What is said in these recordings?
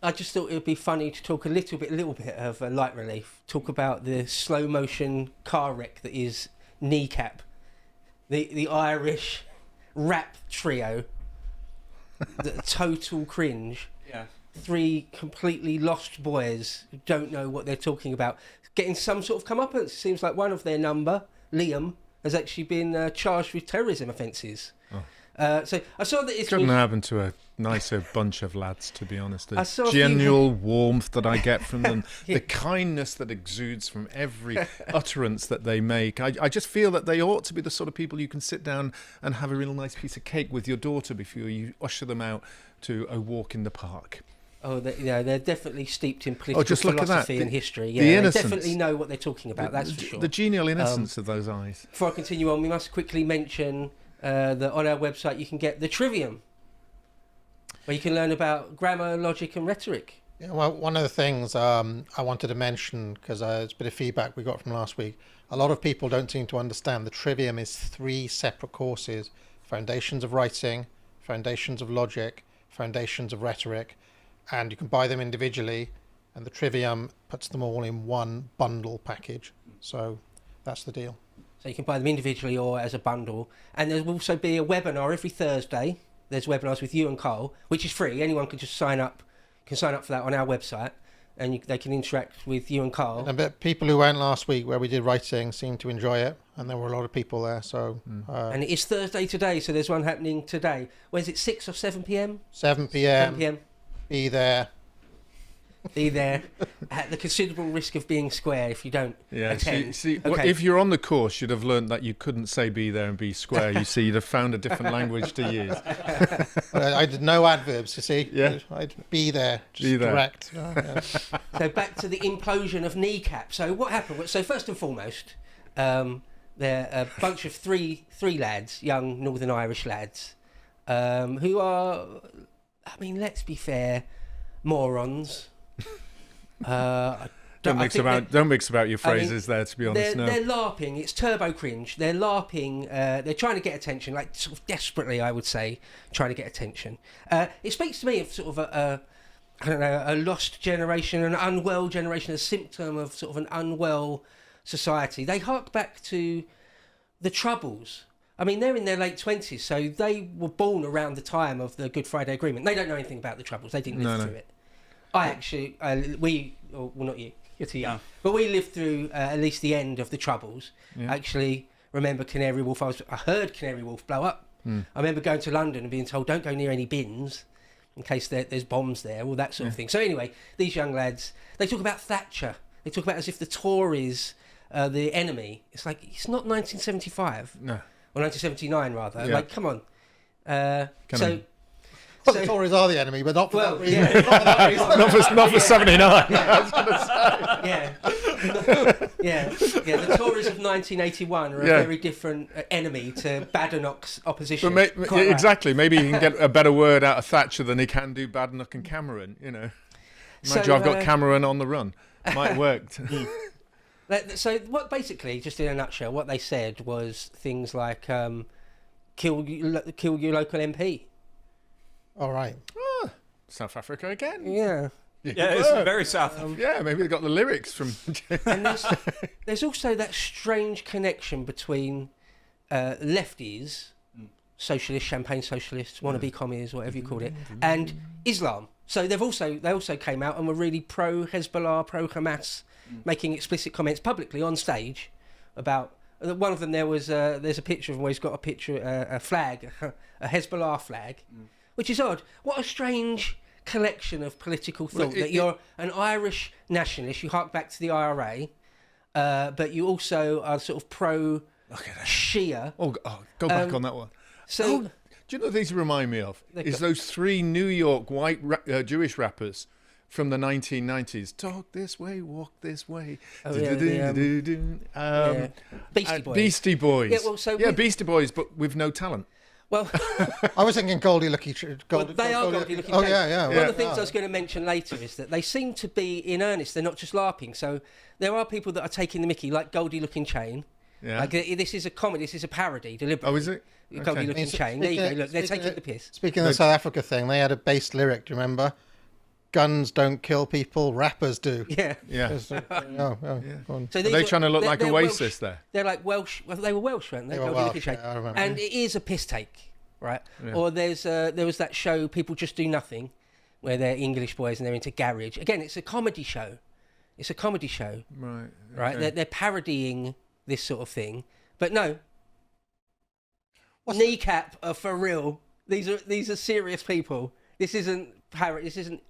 I just thought it would be funny to talk a little bit of light relief. Talk about the slow motion car wreck that is Kneecap, the Irish rap trio. The total cringe. Yeah. 3 completely lost boys who don't know what they're talking about, getting some sort of comeuppance. It seems like one of their number, Liam, has actually been charged with terrorism offences. So I saw that it couldn't happen to a nicer bunch of lads, to be honest. The I saw genuine warmth that I get from them, Yeah. the kindness that exudes from every utterance that they make. I just feel that they ought to be the sort of people you can sit down and have a real nice piece of cake with your daughter before you usher them out to a walk in the park. Oh, they're definitely steeped in political just look at that. philosophy and history. Yeah, The they innocence. definitely know what they're talking about, that's for sure. The genial innocence of those eyes. Before I continue on, we must quickly mention that on our website you can get the Trivium, where you can learn about grammar, logic and rhetoric. Yeah, well, one of the things I wanted to mention, because it's a bit of feedback we got from last week, a lot of people don't seem to understand the Trivium is 3 separate courses: Foundations of Writing, Foundations of Logic, Foundations of Rhetoric, and you can buy them individually, and the Trivium puts them all in one bundle package. So that's the deal. So you can buy them individually or as a bundle. And there will also be a webinar every Thursday. There's webinars with you and Carl, which is free. Anyone can just sign up for that on our website, and they can interact with you and Carl. But people who went last week where we did writing seemed to enjoy it, and there were a lot of people there. So and it is Thursday today, so there's one happening today. Where's it, 6 or 7 p.m? 7 p.m. 7 p.m. Be there. Be there at the considerable risk of being square if you don't attend. Okay. If you're on the course, you'd have learned that you couldn't say be there and be square. You see, you'd have found a different language to use. I did no adverbs, you see. Yeah. I'd be there, just be there. direct. Oh, yeah. So back to the implosion of Kneecap. So what happened? So first and foremost, they're a bunch of three lads, young Northern Irish lads, who are, I mean, let's be fair, morons. Don't mix about your phrases there, to be honest. They're LARPing. It's turbo cringe. They're LARPing. They're trying to get attention, like sort of desperately, I would say, trying to get attention. It speaks to me of sort of a lost generation, an unwell generation, a symptom of sort of an unwell society. They hark back to the Troubles. I mean, they're in their late 20s, so they were born around the time of the Good Friday Agreement. They don't know anything about the Troubles. They didn't live through it. I actually, well, not you, you're too young, but we lived through at least the end of the Troubles. I actually remember Canary Wharf. I heard Canary Wharf blow up. I remember going to London and being told, don't go near any bins in case there's bombs there, all that sort of thing. So anyway, these young lads, they talk about Thatcher. They talk about as if the Tories are the enemy. It's like, it's not 1975. No. Or 1979, rather. Yeah. Like, come on. Well, the Tories are the enemy, but not for that reason. Not for 79. The Tories of 1981 are a very different enemy to Badenoch's opposition. Exactly. Maybe he can get a better word out of Thatcher than he can do Badenoch and Cameron. You know, I've got Cameron on the run. Might have worked. So what basically, just in a nutshell, what they said was things like kill your local MP. All right. South Africa again. Yeah. Yeah, it's very South. Maybe they got the lyrics from. And there's also that strange connection between lefties, socialists, champagne socialists, wannabe commies, whatever you call it, and Islam. So they also came out and were really pro Hezbollah, pro Hamas, making explicit comments publicly on stage about. One of them there's a picture of him where he's got a flag, a Hezbollah flag. Which is odd. What a strange collection of political thought, that you're an Irish nationalist, you hark back to the IRA, but you also are sort of pro-Shia. Go back on that one. So, do you know what these remind me of? Is those 3 New York white Jewish rappers from the 1990s. Talk this way, walk this way. Beastie Boys. Beastie Boys. Beastie Boys, but with no talent. Well, I was thinking Goldie Looky. They are Goldie Looking. Oh yeah. One of the things I was going to mention later is that they seem to be in earnest. They're not just LARPing. So there are people that are taking the mickey, like Goldie Looking Chain. Yeah. Like, this is a comedy. This is a parody, deliberately. Oh, is it? Goldie Looking Chain. There you go. Look, they're taking the piss. Speaking of the South Africa thing, they had a based lyric. Do you remember? guns don't kill people, rappers do. Yeah. Yeah. Go on. So Are these they are- trying to look like they're Oasis Welsh, there? They're like Welsh. Well, they were Welsh, weren't they? They were Don't be Welsh, looking yeah, I remember. And it is a piss take, right? Yeah. Or there was that show People Just Do Nothing, where they're English boys and they're into garage. Again, it's a comedy show. It's a comedy show, Right. right? okay. They're parodying this sort of thing, but no. Kneecap are for real. These are serious people. This isn't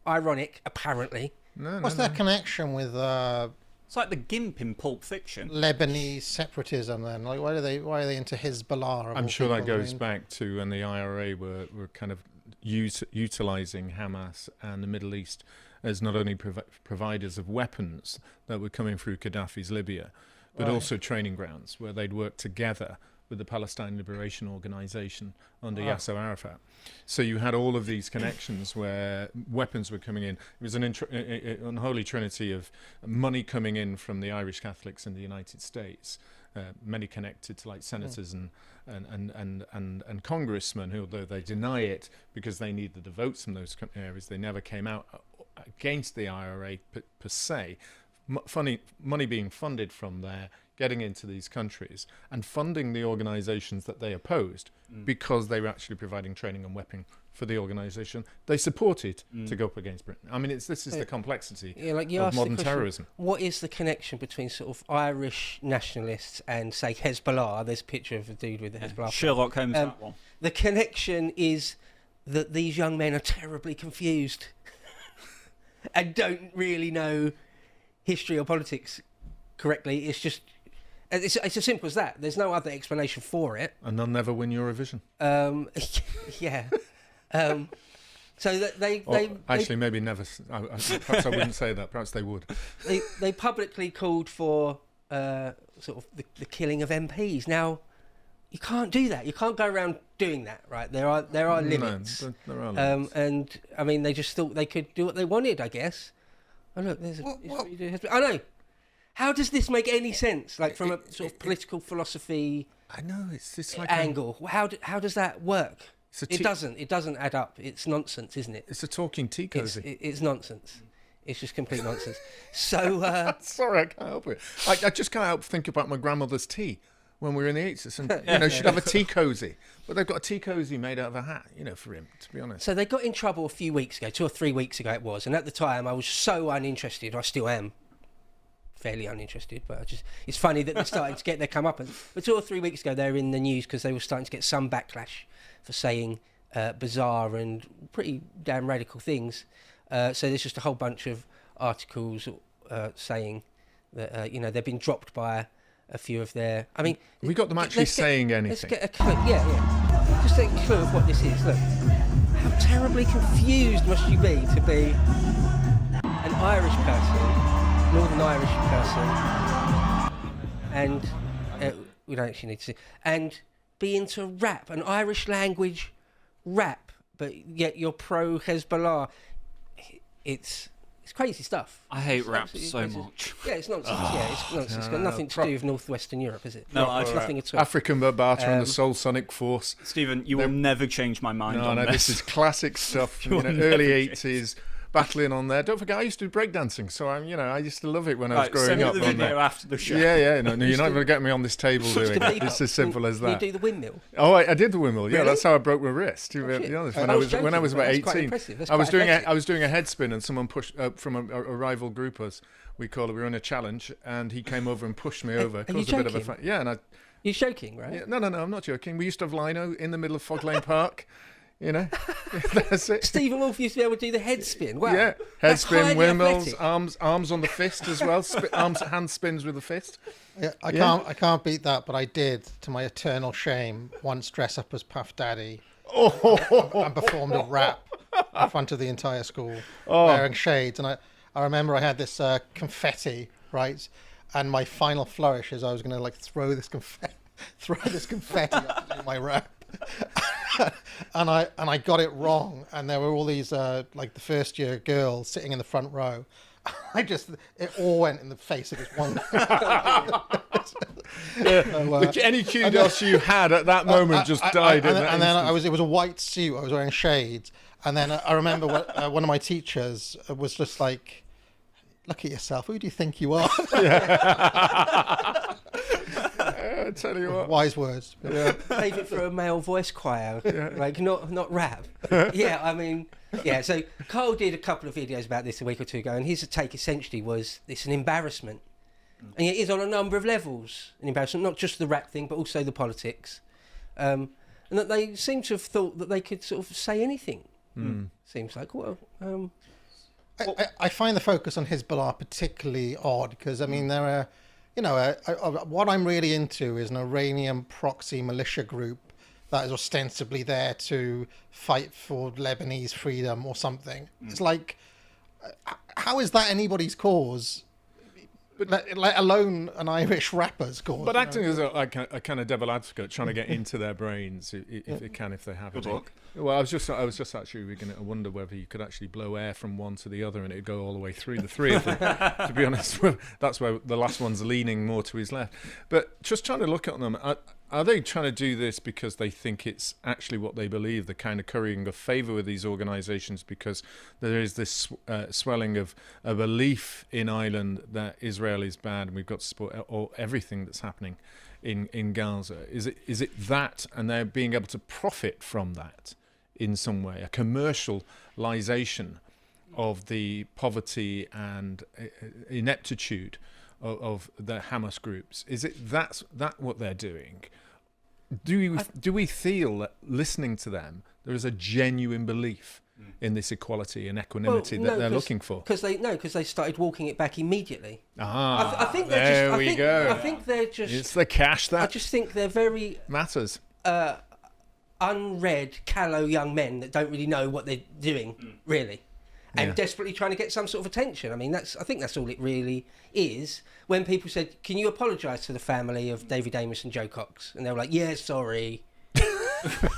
ironic, apparently. No, What's no, their connection with It's like the Gimp in Pulp Fiction. Lebanese separatism then? Like, why are they into Hezbollah? of I'm all sure that people? I goes mean, back to when the IRA were kind of utilizing Hamas and the Middle East as not only providers of weapons that were coming through Gaddafi's Libya, but Right. also training grounds where they'd work together with the Palestine Liberation Organization under Yasser Arafat. So you had all of these connections where weapons were coming in. It was an unholy trinity of money coming in from the Irish Catholics in the United States, many connected to like senators and congressmen, who, although they deny it because they needed the votes from those areas, they never came out against the IRA per se. Money being funded from there, getting into these countries and funding the organizations that they opposed because they were actually providing training and weapon for the organization they supported to go up against Britain. I mean, this is the complexity You of asked modern the question, terrorism. what is the connection between sort of Irish nationalists and, say, Hezbollah? There's a picture of a dude with the Hezbollah flag. Sherlock Holmes, that one. The connection is that these young men are terribly confused and don't really know history or politics correctly. It's just it's as simple as that. There's no other explanation for it. And they'll never win Eurovision. Yeah. So that Actually, maybe never. Perhaps I wouldn't say that. Perhaps they would. they publicly called for sort of the killing of MPs. Now, you can't do that. You can't go around doing that, right? There are limits. No, there are limits. And I mean, they just thought they could do what they wanted, I guess. Oh look, there's a. I know. How does this make any sense? Like from a sort of political philosophy I know it's like angle. How does that work? It It doesn't add up. It's nonsense, isn't it? It's a talking tea cozy. It's nonsense. It's just complete nonsense. So Sorry, I can't help it. I just can't help think about my grandmother's tea when we were in the 80s, and she'd have a tea cozy, but they've got a tea cozy made out of a hat, for him, to be honest. So they got in trouble a few weeks ago, 2 or 3 weeks ago it was, and at the time I was so uninterested. I still am fairly uninterested, but it's funny that they're starting to get their comeuppance. But 2 or 3 weeks ago they were in the news because they were starting to get some backlash for saying bizarre and pretty damn radical things. So there's just a whole bunch of articles saying that they've been dropped by a few of their. I mean, We got them actually saying anything. Let's get a clue. Yeah. Just a clue of what this is. Look, how terribly confused must you be to be an Irish person, Northern Irish person, and we don't actually need to see, and be into rap, an Irish language rap, but yet you're pro Hezbollah. It's crazy stuff. I hate It's rap absolutely so crazy. much. Yeah, it's nonsense. It's nonsense. It's got nothing to do with northwestern Europe, is it? No, it's nothing at all. African Barbata and the Soul Sonic Force. Stephen, you will never change my mind on No, this. this is classic stuff. You will Early never 80s, battling on there. Don't forget, I used to do breakdancing, so I used to love it when I was Right, growing send me up. the on video there. after the show. Yeah. No, you're not going to get me on this table doing The it. It's as simple as Can that. you do the windmill? Oh, I did the windmill. Yeah, Really? that's how I broke my wrist. To shit. be honest, I when was I was joking, about but that's quite 18, impressive. That's I was quite doing athletic. a head spin, and someone pushed from a rival group. We call it. We were in a challenge, and he came over and pushed me over. Are you Caused a bit of a joking? yeah, and I. You're joking, right? Yeah, no, I'm not joking. We used to have lino in the middle of Fog Lane Park. That's it. Stephen Wolf used to be able to do the head spin. Wow. Yeah, head That's spin, highly windmills, athletic. arms on the fist as well. Hand spins with the fist. Yeah, I can't beat that, but I did, to my eternal shame, once dress up as Puff Daddy and performed a rap in front of the entire school, wearing shades. And I remember I had this confetti, right? And my final flourish is I was going to throw this confetti up to do my rap. and I got it wrong, and there were all these the first year girls sitting in the front row. It all went in the face of this one. Any kudos you had at that moment just died. And then it was a white suit. I was wearing shades, And then I remember one of my teachers was just like, "Look at yourself. Who do you think you are?" I tell you what. Wise words. Yeah. Save it for a male voice choir, like not rap. Yeah, I mean, yeah. So Carl did a couple of videos about this a week or two ago, and his take essentially was it's an embarrassment, and it is on a number of levels an embarrassment, not just the rap thing, but also the politics, and that they seem to have thought that they could sort of say anything. Seems like I find the focus on Hezbollah particularly odd because, I mean, there are, what I'm really into is an Iranian proxy militia group that is ostensibly there to fight for Lebanese freedom or something. It's like, how is that anybody's cause? Let alone an Irish rapper's cause. But acting as a kind of devil advocate, trying to get into their brains if it can, if they have it. Well, I was just actually beginning to wonder whether you could actually blow air from one to the other and it'd go all the way through the three of them. To be honest, that's where the last one's leaning more to his left. But just trying to look at them, are they trying to do this because they think it's actually what they believe, the kind of currying of favour with these organisations, because there is this swelling of a belief in Ireland that Israel is bad and we've got to support everything that's happening in Gaza? Is it that, and they're being able to profit from that in some way, a commercialisation of the poverty and ineptitude of the Hamas groups? Is it that what they're doing? Do we feel that listening to them, there is a genuine belief in this equality and equanimity that they're looking for? Because they started walking it back immediately. I think there we go. I think they're just. It's the cash that I just think they're very matters. Unread, callow young men that don't really know what they're doing, really. And desperately trying to get some sort of attention. I mean, I think that's all it really is. When people said, "Can you apologise to the family of David Amos and Joe Cox?" and they were like, "Yeah, sorry."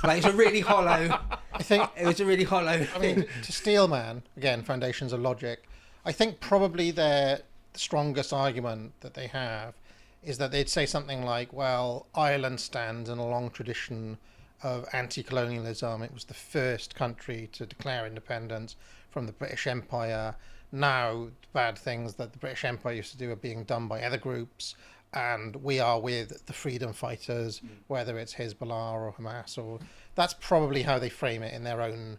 Like, it's a really hollow. I think it was a really hollow. I mean, to Steelman again, foundations of logic. I think probably the strongest argument that they have is that they'd say something like, "Well, Ireland stands in a long tradition of anti-colonialism. It was the first country to declare independence from the British Empire. Now, the bad things that the British Empire used to do are being done by other groups, and we are with the freedom fighters, whether it's Hezbollah or Hamas." Or that's probably how they frame it in their own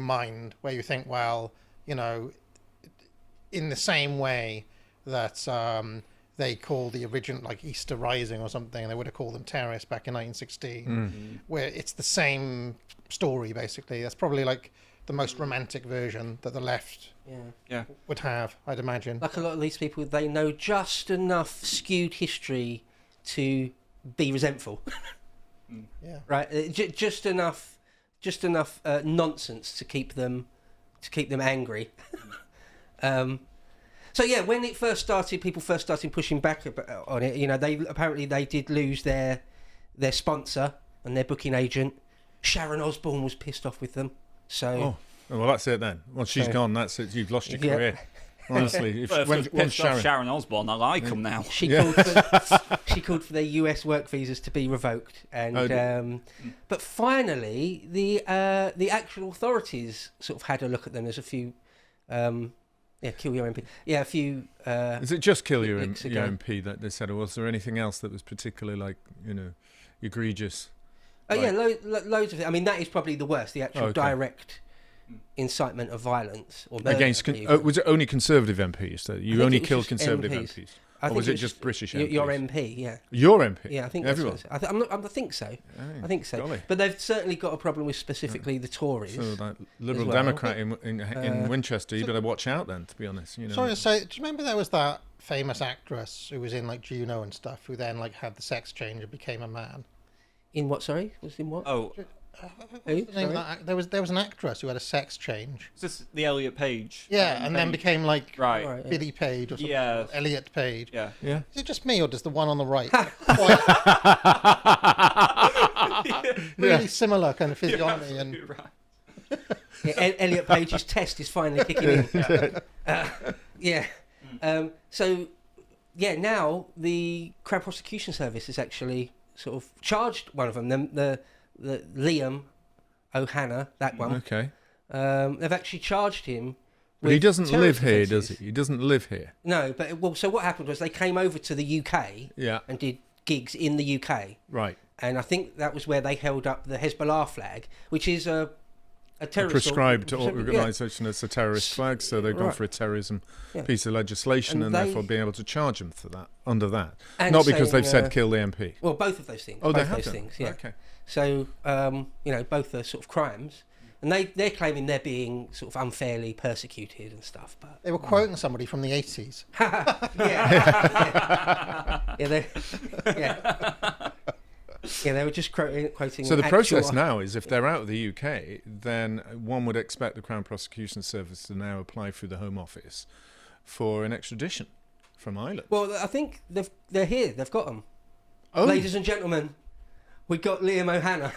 mind, where you think, well, in the same way that they call the original, like Easter Rising or something, they would have called them terrorists back in 1916, where it's the same story, basically. That's probably like the most romantic version that the left would have, I'd imagine. Like a lot of these people, they know just enough skewed history to be resentful. Right? Just enough nonsense to keep them angry. So yeah, when it first started, people first started pushing back on it. They did lose their sponsor and their booking agent. Sharon Osbourne was pissed off with them. So well, that's it then. Once she's gone, that's it. You've lost your career. Honestly, once Sharon Osbourne, I like them now. She called for their US work visas to be revoked, and but finally the actual authorities sort of had a look at them. There's a few. Kill your MP. Yeah, a few. Is it just kill your MP that they said, or was there anything else that was particularly egregious? Loads of it. I mean, that is probably the worst. The actual direct incitement of violence or against. Was it only Conservative MPs? So you only killed Conservative MPs. Or was it just British MPs? Your MP, yeah. Your MP? Yeah, I think everyone. I think so. I think so. Golly. But they've certainly got a problem with specifically the Tories. So that Liberal Democrat in Winchester, you better watch out then, to be honest. Sorry to say, do you remember there was that famous actress who was in like Juno and stuff, who then like had the sex change and became a man? In what? Sorry, was in what? Oh. There was an actress who had a sex change. Is this the Elliot Page? Yeah, and then became like right. Billy Page or something. Yeah. Elliot Page. Yeah. Is it just me, or does the one on the right really similar kind of physiognomy? And Elliot Page's test is finally kicking in. Now the Crown Prosecution Service has actually sort of charged one of them. The Liam, Ohana, that one. Okay. They've actually charged him. But he doesn't live terrorist here, offences. does he? He doesn't live here. No, but so what happened was they came over to the UK Yeah. and did gigs in the UK, Right. and I think that was where they held up the Hezbollah flag, which is a A terrorist prescribed yeah. organisation as a terrorist flag, so they've gone Right. for a terrorism Yeah. piece of legislation, and they- therefore being able to charge them for that, under that. And Not because saying, they've said kill the MP. Well, both of those things. Oh, both they have those done? things. Yeah. Okay. So both are sort of crimes, and they're claiming they're being sort of unfairly persecuted and stuff. But They were quoting somebody from the 80s. Yeah, they were just quoting. So the actual- process now is, if they're out of the UK, then one would expect the Crown Prosecution Service to now apply through the Home Office for an extradition from Ireland. Well, I think they're here. They've got them. Oh, Ladies and gentlemen, we got Liam O'Hana.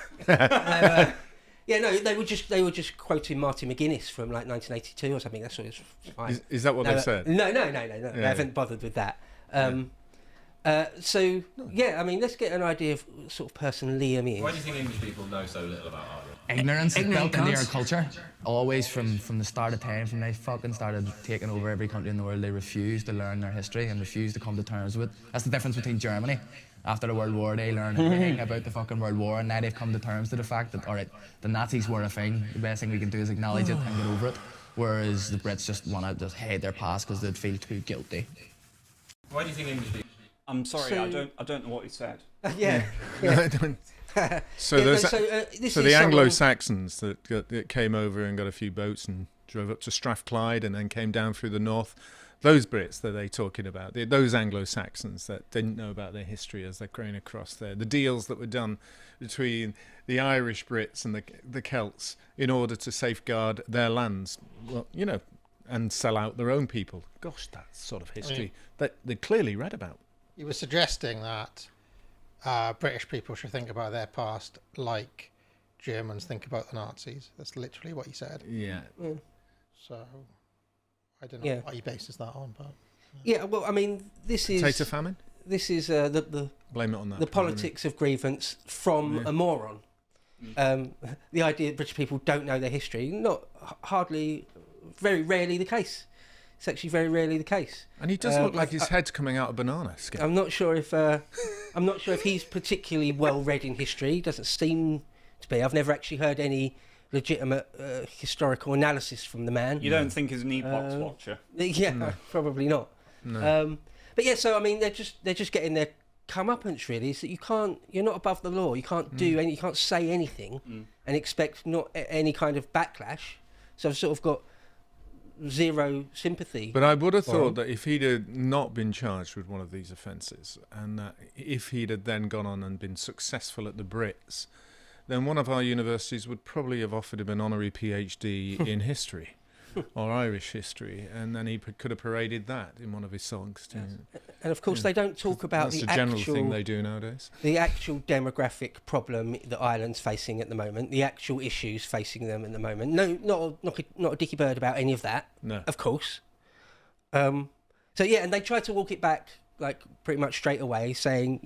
They were just quoting Martin McGuinness from like 1982 or something. That's what it's fine. is that what No, they said? No. They haven't bothered with that. So I mean, let's get an idea of sort of person Liam is. Why do you think English people know so little about Ireland? Ignorance is built into our culture. Always from the start of time, from they fucking started taking over every country in the world, they refused to learn their history and refused to come to terms with it. That's the difference between Germany. After the World War, they learned everything about the fucking World War, and now they've come to terms to the fact that, all right, the Nazis were a thing. The best thing we can do is acknowledge it and get over it. Whereas the Brits just want to just hide their past because they'd feel too guilty. Why do you think English people... I'm sorry, So- I don't know what he said. Yeah. So Yeah, there's this so is the someone- Anglo-Saxons that came over and got a few boats and drove up to Strathclyde and then came down through the north. Those Brits that they're talking about, those Anglo-Saxons that didn't know about their history as they're going across there, the deals that were done between the Irish Brits and the Celts in order to safeguard their lands, well, and sell out their own people. Gosh, that sort of history that they clearly read about. He was suggesting that British people should think about their past like Germans think about the Nazis. That's literally what he said. Yeah. So I don't know Yeah. what he bases that on, but Yeah, well, I mean, this is Potato famine? the Blame it on that. politics of grievance from a moron. The idea that British people don't know their history, very rarely the case. It's actually very rarely the case. And he does look like his head's coming out of banana skin. I'm not sure if he's particularly well read in history. He doesn't seem to be. I've never actually heard any legitimate historical analysis from the man. You don't think he's an Epoch watcher? Yeah, probably not. No. But yeah, so I mean, they're just getting their comeuppance really. Is that you're not above the law. You can't do you can't say anything and expect not any kind of backlash. So I've sort of got zero sympathy. But I would have for him. thought that if he'd have not been charged with one of these offences, and that if he'd have then gone on and been successful at the Brits, then one of our universities would probably have offered him an honorary PhD in history or Irish history, and then he could have paraded that in one of his songs too. And of course, they don't talk about That's the the general actual thing they do nowadays. the actual demographic problem that Ireland's facing at the moment, the actual issues facing them at the moment. No, not a dicky bird about any of that. No. Of course. So yeah, and they try to walk it back like pretty much straight away, saying,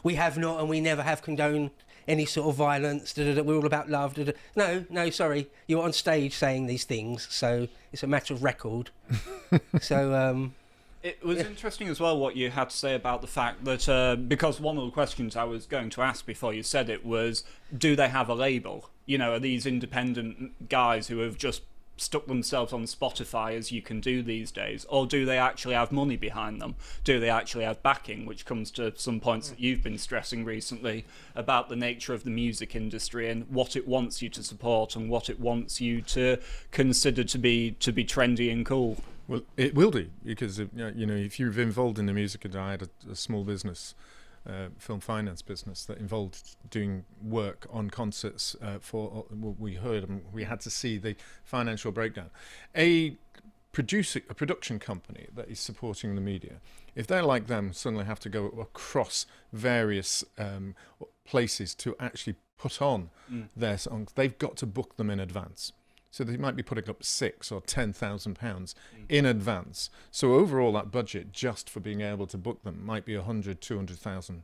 we have not and we never have condoned any sort of violence. We're all about love. No, sorry, you're on stage saying these things, so it's a matter of record. So. It was interesting as well what you had to say about the fact that, because one of the questions I was going to ask before you said it was, do they have a label? Are these independent guys who have just stuck themselves on Spotify as you can do these days, or do they actually have money behind them? Do they actually have backing, which comes to some points that you've been stressing recently about the nature of the music industry and what it wants you to support and what it wants you to consider to be trendy and cool? Well, it will do, because if you're involved in the music industry, I had a small business, film finance business, that involved doing work on concerts we had to see the financial breakdown. A production company that is supporting the media, if they're like them, suddenly have to go across various places to actually put on their songs, they've got to book them in advance. So they might be putting up £6,000 or £10,000 in advance. So overall, that budget just for being able to book them might be £100,000, £200,000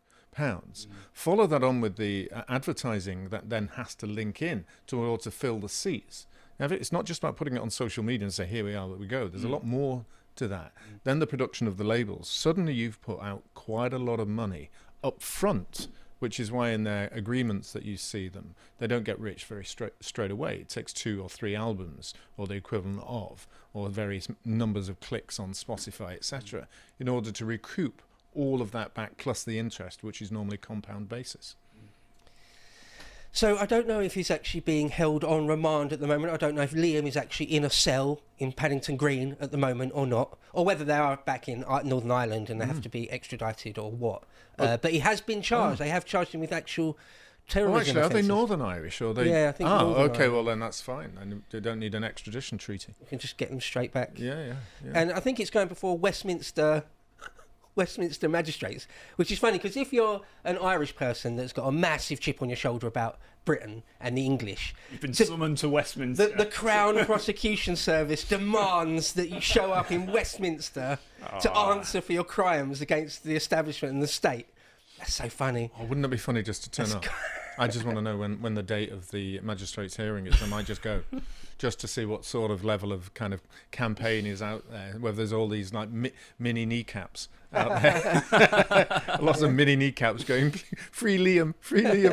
Follow that on with the advertising that then has to link in to order to fill the seats. Now, it's not just about putting it on social media and say, here we are, there we go. There's a lot more to that. Then the production of the labels. Suddenly you've put out quite a lot of money up front, which is why in their agreements that you see them, they don't get rich very straight away. It takes 2 or 3 albums or the equivalent of, or various numbers of clicks on Spotify, etc., in order to recoup all of that back plus the interest, which is normally compound basis. So I don't know if he's actually being held on remand at the moment. I don't know if Liam is actually in a cell in Paddington Green at the moment or not, or whether they are back in Northern Ireland and they have to be extradited or what. But he has been charged. They have charged him with actual terrorism Actually, offences. are they Northern Irish? Or they... Yeah, I think Oh, Northern okay, Irish. well then that's fine. And they don't need an extradition treaty. You can just get them straight back. Yeah. And I think it's going before Westminster magistrates, which is funny because if you're an Irish person that's got a massive chip on your shoulder about Britain and the English, You've been summoned to Westminster. the Crown Prosecution Service demands that you show up in Westminster to answer for your crimes against the establishment and the state. That's so funny. Oh, wouldn't it be funny just to turn up? I just want to know when the date of the magistrate's hearing is. I might just go, just to see what sort of level of kind of campaign is out there. Whether there's all these like mini kneecaps out there, lots of mini kneecaps going free Liam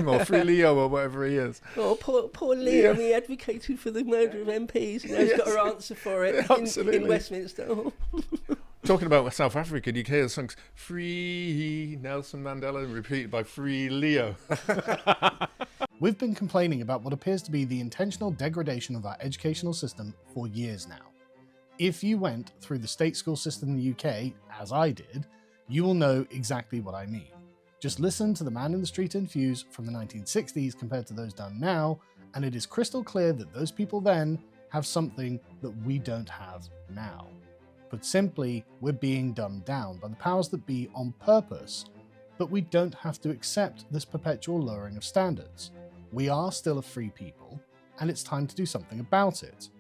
or free Leo or whatever he is. Oh, poor Liam, he advocated for the murder of MPs. Now he's got to answer for it in Westminster. Oh. Talking about South Africa, you hear the songs "Free Nelson Mandela" repeated by "Free Leo." We've been complaining about what appears to be the intentional degradation of our educational system for years now. If you went through the state school system in the UK, as I did, you will know exactly what I mean. Just listen to the Man in the Street interviews from the 1960s compared to those done now, and it is crystal clear that those people then have something that we don't have now. Put simply, we're being dumbed down by the powers that be on purpose, but we don't have to accept this perpetual lowering of standards. We are still a free people, and it's time to do something about it.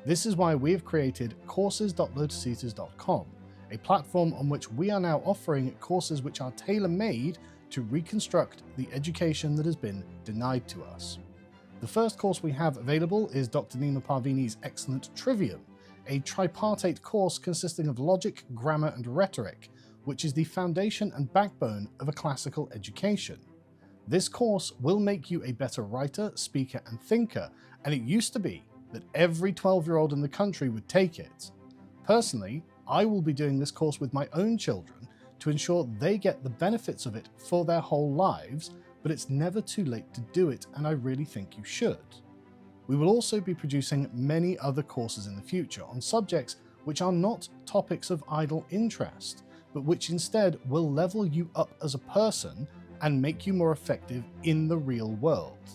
This is why we have created courses.lotuseaters.com, a platform on which we are now offering courses which are tailor-made to reconstruct the education that has been denied to us. The first course we have available is Dr. Nima Parvini's Excellent Trivium, a tripartite course consisting of logic, grammar, and rhetoric, which is the foundation and backbone of a classical education. This course will make you a better writer, speaker, and thinker, and it used to be that every 12-year-old in the country would take it. Personally, I will be doing this course with my own children to ensure they get the benefits of it for their whole lives, but it's never too late to do it, and I really think you should. We will also be producing many other courses in the future on subjects which are not topics of idle interest, but which instead will level you up as a person and make you more effective in the real world.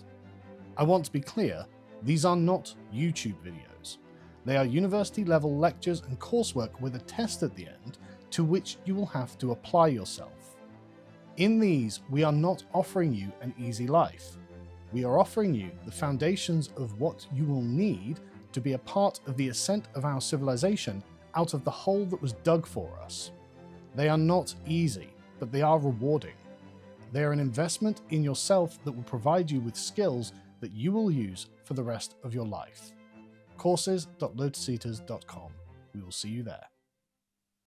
I want to be clear, these are not YouTube videos. They are university-level lectures and coursework with a test at the end to which you will have to apply yourself. In these, we are not offering you an easy life. We are offering you the foundations of what you will need to be a part of the ascent of our civilization out of the hole that was dug for us. They are not easy, but they are rewarding. They are an investment in yourself that will provide you with skills that you will use for the rest of your life. Courses.lotuseaters.com. We will see you there.